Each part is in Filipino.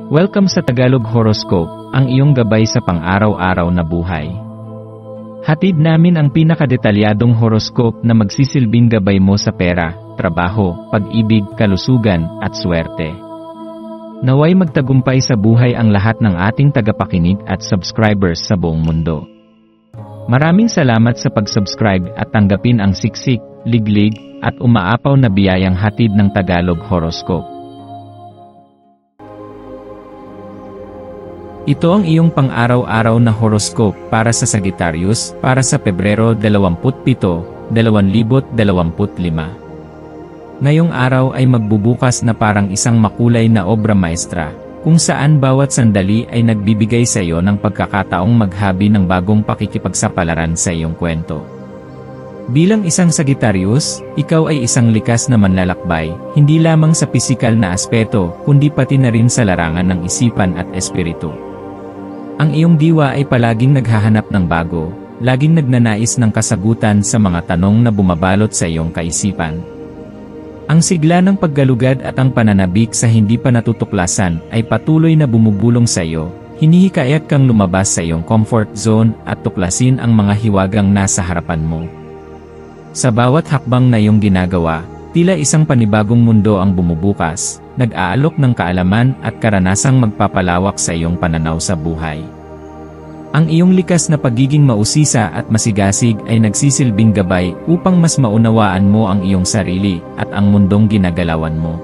Welcome sa Tagalog Horoscope, ang iyong gabay sa pang-araw-araw na buhay. Hatid namin ang pinakadetalyadong horoscope na magsisilbing gabay mo sa pera, trabaho, pag-ibig, kalusugan, at swerte. Naway magtagumpay sa buhay ang lahat ng ating tagapakinig at subscribers sa buong mundo. Maraming salamat sa pag-subscribe at tanggapin ang siksik, liglig, at umaapaw na biyayang hatid ng Tagalog Horoscope. Ito ang iyong pang-araw-araw na horoscope para sa Sagittarius para sa Pebrero 27, 2025. Ngayong araw ay magbubukas na parang isang makulay na obra maestra, kung saan bawat sandali ay nagbibigay sa iyo ng pagkakataong maghabi ng bagong pakikipagsapalaran sa iyong kwento. Bilang isang Sagittarius, ikaw ay isang likas na manlalakbay, hindi lamang sa pisikal na aspeto, kundi pati na rin sa larangan ng isipan at espiritu. Ang iyong diwa ay palaging naghahanap ng bago, laging nagnanais ng kasagutan sa mga tanong na bumabalot sa iyong kaisipan. Ang sigla ng paggalugad at ang pananabik sa hindi pa natutuklasan ay patuloy na bumubulong sa iyo, hinihikayat kang lumabas sa iyong comfort zone at tuklasin ang mga hiwagang nasa harapan mo. Sa bawat hakbang na iyong ginagawa, tila isang panibagong mundo ang bumubukas, nag-aalok ng kaalaman at karanasang magpapalawak sa iyong pananaw sa buhay. Ang iyong likas na pagiging mausisa at masigasig ay nagsisilbing gabay upang mas maunawaan mo ang iyong sarili at ang mundong ginagalawan mo.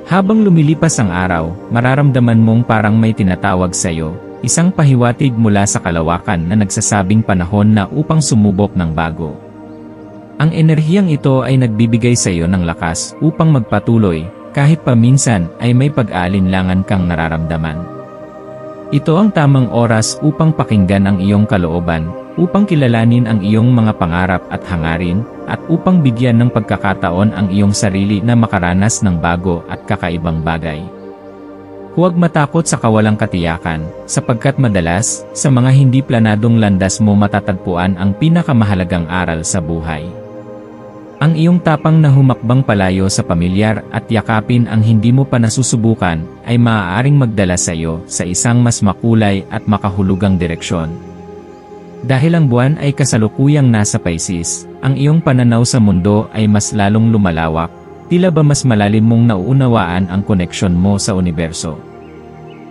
Habang lumilipas ang araw, mararamdaman mong parang may tinatawag sa iyo, isang pahiwatig mula sa kalawakan na nagsasabing panahon na upang sumubok ng bago. Ang enerhiyang ito ay nagbibigay sa iyo ng lakas upang magpatuloy, kahit paminsan ay may pag-aalinlangan kang nararamdaman. Ito ang tamang oras upang pakinggan ang iyong kalooban, upang kilalanin ang iyong mga pangarap at hangarin, at upang bigyan ng pagkakataon ang iyong sarili na makaranas ng bago at kakaibang bagay. Huwag matakot sa kawalang katiyakan, sapagkat madalas, sa mga hindi planadong landas mo matatagpuan ang pinakamahalagang aral sa buhay. Ang iyong tapang na humakbang palayo sa pamilyar at yakapin ang hindi mo pa nasusubukan ay maaaring magdala sa iyo sa isang mas makulay at makahulugang direksyon. Dahil ang buwan ay kasalukuyang nasa Pisces, ang iyong pananaw sa mundo ay mas lalong lumalawak, tila ba mas malalim mong nauunawaan ang koneksyon mo sa universo.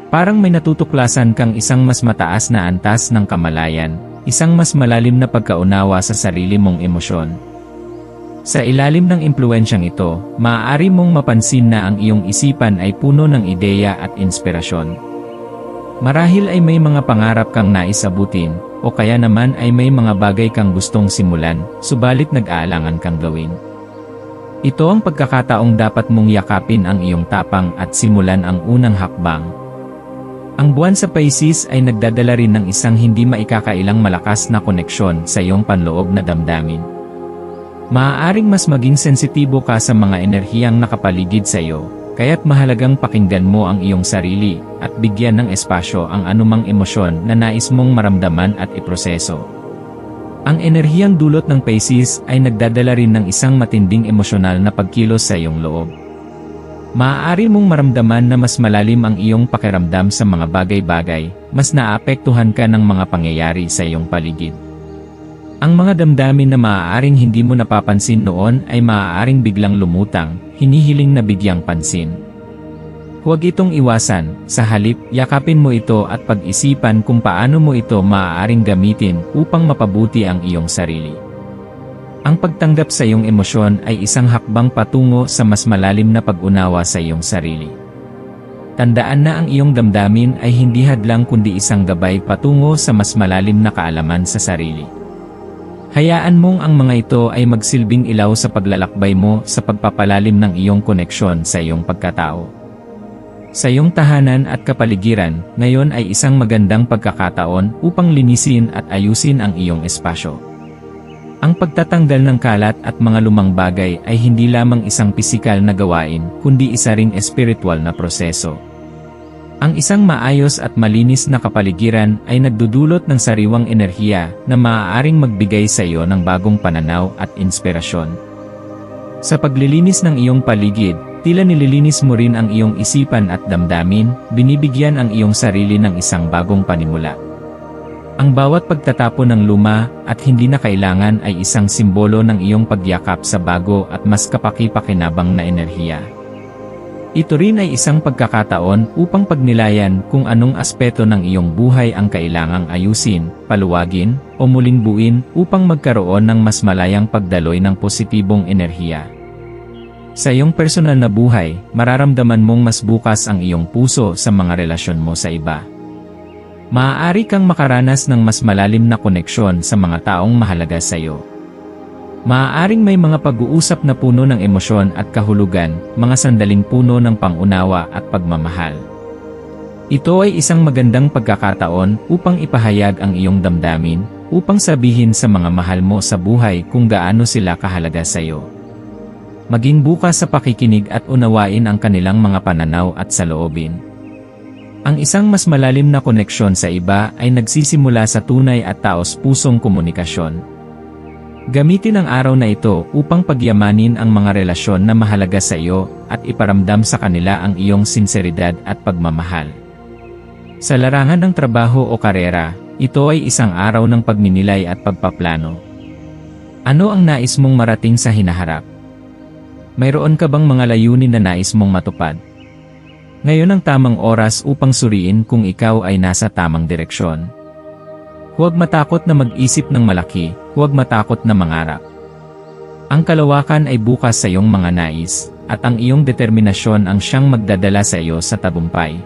Parang may natutuklasan kang isang mas mataas na antas ng kamalayan, isang mas malalim na pagkaunawa sa sarili mong emosyon. Sa ilalim ng impluensyang ito, maaari mong mapansin na ang iyong isipan ay puno ng ideya at inspirasyon. Marahil ay may mga pangarap kang nais abutin, o kaya naman ay may mga bagay kang gustong simulan, subalit nag-aalangan kang gawin. Ito ang pagkakataong dapat mong yakapin ang iyong tapang at simulan ang unang hakbang. Ang buwan sa Pisces ay nagdadala rin ng isang hindi maikakailang malakas na koneksyon sa iyong panloob na damdamin. Maaaring mas maging sensitibo ka sa mga enerhiyang nakapaligid sa iyo, kaya't mahalagang pakinggan mo ang iyong sarili at bigyan ng espasyo ang anumang emosyon na nais mong maramdaman at iproseso. Ang enerhiyang dulot ng Pisces ay nagdadala rin ng isang matinding emosyonal na pagkilos sa iyong loob. Maaari mong maramdaman na mas malalim ang iyong pakiramdam sa mga bagay-bagay, mas naapektuhan ka ng mga pangyayari sa iyong paligid. Ang mga damdamin na maaaring hindi mo napapansin noon ay maaaring biglang lumutang, hinihiling na bigyang pansin. Huwag itong iwasan, sa halip, yakapin mo ito at pag-isipan kung paano mo ito maaaring gamitin upang mapabuti ang iyong sarili. Ang pagtanggap sa iyong emosyon ay isang hakbang patungo sa mas malalim na pag-unawa sa iyong sarili. Tandaan na ang iyong damdamin ay hindi hadlang kundi isang gabay patungo sa mas malalim na kaalaman sa sarili. Hayaan mong ang mga ito ay magsilbing ilaw sa paglalakbay mo sa pagpapalalim ng iyong koneksyon sa iyong pagkatao. Sa iyong tahanan at kapaligiran, ngayon ay isang magandang pagkakataon upang linisin at ayusin ang iyong espasyo. Ang pagtatanggal ng kalat at mga lumang bagay ay hindi lamang isang pisikal na gawain, kundi isa ring espiritual na proseso. Ang isang maayos at malinis na kapaligiran ay nagdudulot ng sariwang enerhiya na maaaring magbigay sa iyo ng bagong pananaw at inspirasyon. Sa paglilinis ng iyong paligid, Tila nililinis mo rin ang iyong isipan at damdamin, binibigyan ang iyong sarili ng isang bagong panimula. Ang bawat pagtatapon ng luma at hindi na kailangan ay isang simbolo ng iyong pagyakap sa bago at mas kapaki-pakinabang na enerhiya. Ito rin ay isang pagkakataon upang pagnilayan kung anong aspeto ng iyong buhay ang kailangang ayusin, paluwagin, o muling buuin upang magkaroon ng mas malayang pagdaloy ng positibong enerhiya. Sa iyong personal na buhay, mararamdaman mong mas bukas ang iyong puso sa mga relasyon mo sa iba. Maaari kang makaranas ng mas malalim na koneksyon sa mga taong mahalaga sa iyo. Maaaring may mga pag-uusap na puno ng emosyon at kahulugan, mga sandaling puno ng pangunawa at pagmamahal. Ito ay isang magandang pagkakataon upang ipahayag ang iyong damdamin, upang sabihin sa mga mahal mo sa buhay kung gaano sila kahalaga sa iyo. Maging bukas sa pakikinig at unawain ang kanilang mga pananaw at saloobin. Ang isang mas malalim na koneksyon sa iba ay nagsisimula sa tunay at taos-pusong komunikasyon. Gamitin ang araw na ito upang pagyamanin ang mga relasyon na mahalaga sa iyo at iparamdam sa kanila ang iyong sinseridad at pagmamahal. Sa larangan ng trabaho o karera, ito ay isang araw ng pagninilay at pagpaplano. Ano ang nais mong marating sa hinaharap? Mayroon ka bang mga layunin na nais mong matupad? Ngayon ang tamang oras upang suriin kung ikaw ay nasa tamang direksyon. Huwag matakot na mag-isip ng malaki, huwag matakot na mangarap. Ang kalawakan ay bukas sa iyong mga nais, at ang iyong determinasyon ang siyang magdadala sa iyo sa tagumpay.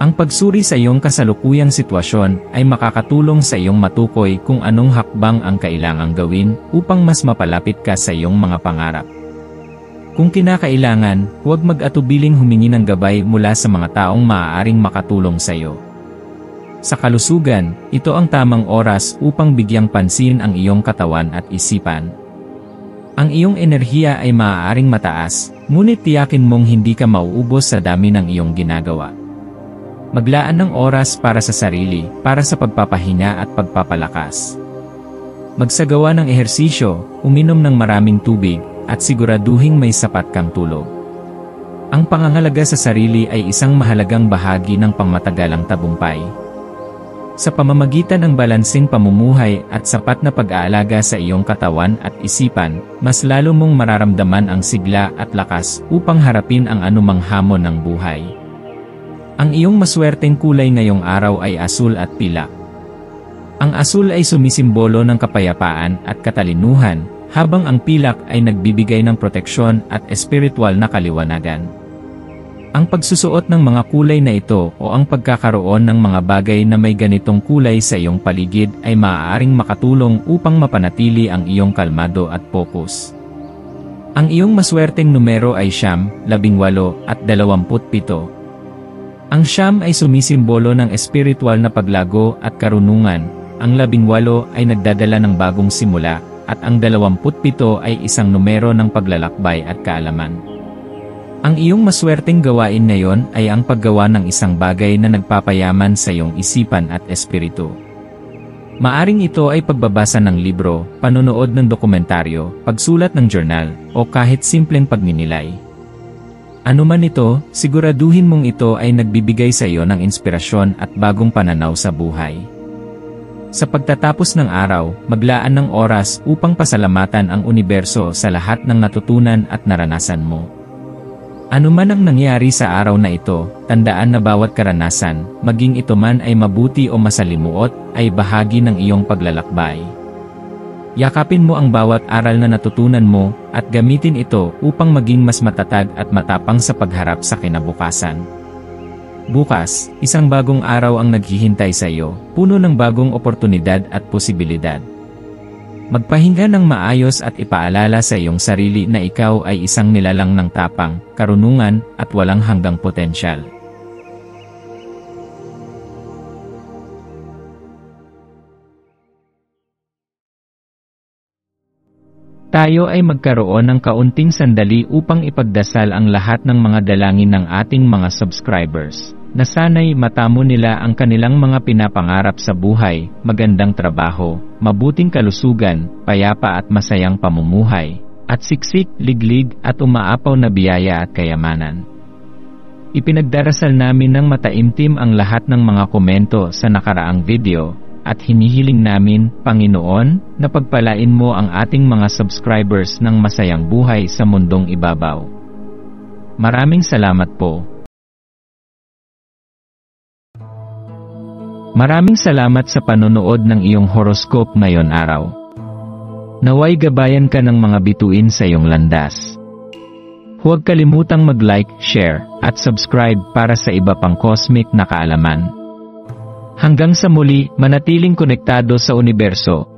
Ang pagsuri sa iyong kasalukuyang sitwasyon ay makakatulong sa iyong matukoy kung anong hakbang ang kailangang gawin upang mas mapalapit ka sa iyong mga pangarap. Kung kinakailangan, huwag mag-atubiling humingi ng gabay mula sa mga taong maaaring makatulong sa iyo. Sa kalusugan, ito ang tamang oras upang bigyang pansin ang iyong katawan at isipan. Ang iyong enerhiya ay maaaring mataas, ngunit tiyakin mong hindi ka mauubos sa dami ng iyong ginagawa. Maglaan ng oras para sa sarili, para sa pagpapahinga at pagpapalakas. Magsagawa ng ehersisyo, uminom ng maraming tubig, at siguraduhing may sapat kang tulog. Ang pangangalaga sa sarili ay isang mahalagang bahagi ng pangmatagalang tagumpay. Sa pamamagitan ng balanseng pamumuhay at sapat na pag-aalaga sa iyong katawan at isipan, mas lalo mong mararamdaman ang sigla at lakas upang harapin ang anumang hamon ng buhay. Ang iyong maswerteng kulay ngayong araw ay asul at pilak. Ang asul ay sumisimbolo ng kapayapaan at katalinuhan, habang ang pilak ay nagbibigay ng proteksyon at espiritual na kaliwanagan. Ang pagsusuot ng mga kulay na ito o ang pagkakaroon ng mga bagay na may ganitong kulay sa iyong paligid ay maaaring makatulong upang mapanatili ang iyong kalmado at focus. Ang iyong maswerteng numero ay 9, 18 at 27. Ang 9 ay sumisimbolo ng espiritual na paglago at karunungan, ang 18 ay nagdadala ng bagong simula, at ang 27 ay isang numero ng paglalakbay at kaalaman. Ang iyong maswerteng gawain ngayon ay ang paggawa ng isang bagay na nagpapayaman sa iyong isipan at espiritu. Maaring ito ay pagbabasa ng libro, panonood ng dokumentaryo, pagsulat ng journal, o kahit simpleng pagninilay. Ano man ito, siguraduhin mong ito ay nagbibigay sa iyo ng inspirasyon at bagong pananaw sa buhay. Sa pagtatapos ng araw, maglaan ng oras upang pasalamatan ang universo sa lahat ng natutunan at naranasan mo. Ano man ang nangyari sa araw na ito, tandaan na bawat karanasan, maging ito man ay mabuti o masalimuot, ay bahagi ng iyong paglalakbay. Yakapin mo ang bawat aral na natutunan mo, at gamitin ito upang maging mas matatag at matapang sa pagharap sa kinabukasan. Bukas, isang bagong araw ang naghihintay sa iyo, puno ng bagong oportunidad at posibilidad. Magpahinga ng maayos at ipaalala sa iyong sarili na ikaw ay isang nilalang ng tapang, karunungan, at walang hanggang potensyal. Tayo ay magkaroon ng kaunting sandali upang ipagdasal ang lahat ng mga dalangin ng ating mga subscribers, na sana'y matamo nila ang kanilang mga pinapangarap sa buhay, magandang trabaho, mabuting kalusugan, payapa at masayang pamumuhay, at siksik, liglig at umaapaw na biyaya at kayamanan. Ipinagdarasal namin ng mataimtim ang lahat ng mga komento sa nakaraang video, at hinihiling namin, Panginoon, na pagpalain mo ang ating mga subscribers ng masayang buhay sa mundong ibabaw. Maraming salamat po. Maraming salamat sa panonood ng iyong horoscope ngayon araw. Naway gabayan ka ng mga bituin sa iyong landas. Huwag kalimutang mag-like, share, at subscribe para sa iba pang cosmic na kaalaman. Hanggang sa muli, manatiling konektado sa universo.